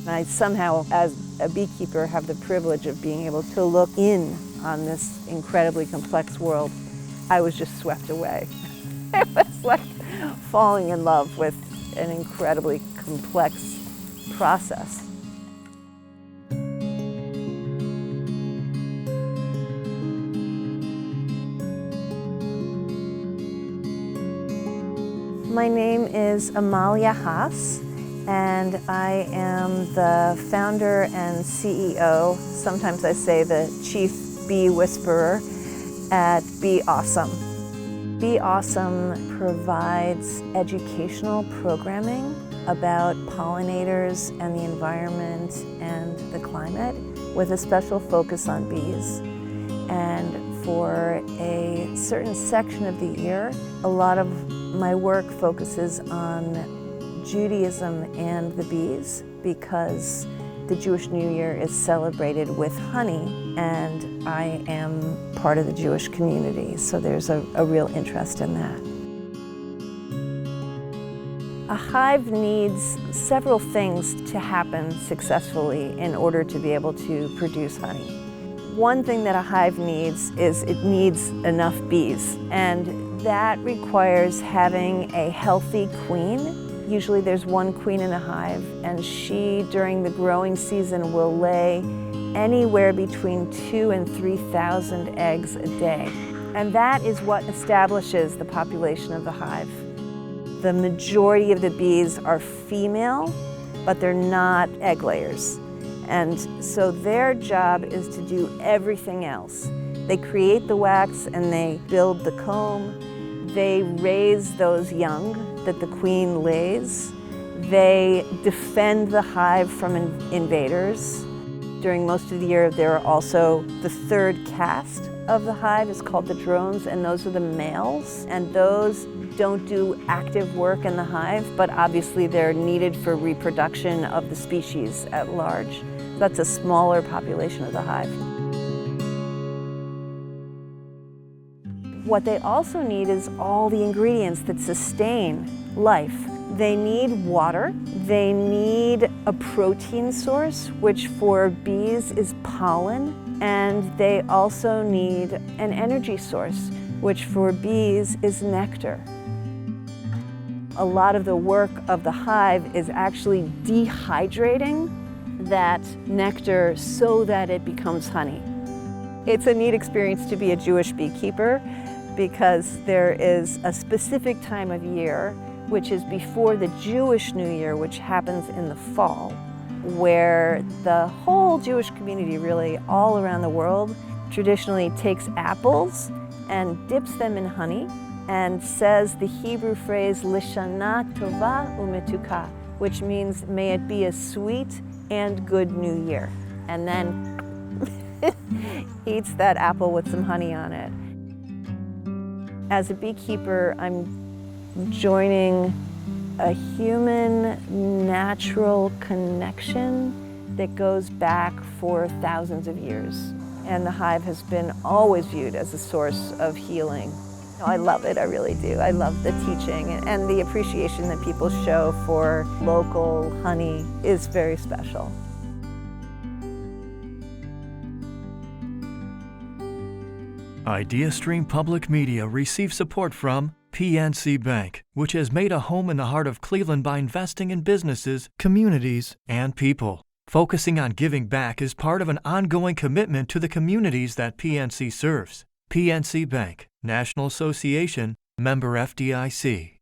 I somehow, as a beekeeper, have the privilege of being able to look in on this incredibly complex world. I was just swept away. It was like falling in love with an incredibly complex process. My name is Amalia Haas, and I am the founder and CEO, sometimes I say the chief bee whisperer, at Bee Awesome. Bee Awesome provides educational programming about pollinators and the environment and the climate, with a special focus on bees. And for a certain section of the year, a lot of my work focuses on Judaism and the bees, because the Jewish New Year is celebrated with honey, and I am part of the Jewish community, so there's a real interest in that. A hive needs several things to happen successfully in order to be able to produce honey. One thing that a hive needs is it needs enough bees, and that requires having a healthy queen. Usually there's one queen in a hive, and she, during the growing season, will lay anywhere between 2,000 and 3,000 eggs a day. And that is what establishes the population of the hive. The majority of the bees are female, but they're not egg layers. And so their job is to do everything else. They create the wax and they build the comb. They raise those young that the queen lays. They defend the hive from invaders. During most of the year, there are also the third caste of the hive is called the drones, and those are the males. And those don't do active work in the hive, but obviously they're needed for reproduction of the species at large. That's a smaller population of the hive. What they also need is all the ingredients that sustain life. They need water, they need a protein source, which for bees is pollen, and they also need an energy source, which for bees is nectar. A lot of the work of the hive is actually dehydrating that nectar so that it becomes honey. It's a neat experience to be a Jewish beekeeper, because there is a specific time of year, which is before the Jewish New Year, which happens in the fall, where the whole Jewish community, really all around the world, traditionally takes apples and dips them in honey and says the Hebrew phrase Lishana Tova Umetuka, which means may it be a sweet and good new year, and then eats that apple with some honey on it. As a beekeeper, I'm joining a human natural connection that goes back for thousands of years. And the hive has been always viewed as a source of healing. I love it, I really do. I love the teaching, and the appreciation that people show for local honey is very special. IdeaStream Public Media receives support from PNC Bank, which has made a home in the heart of Cleveland by investing in businesses, communities, and people. Focusing on giving back is part of an ongoing commitment to the communities that PNC serves. PNC Bank, National Association, member FDIC.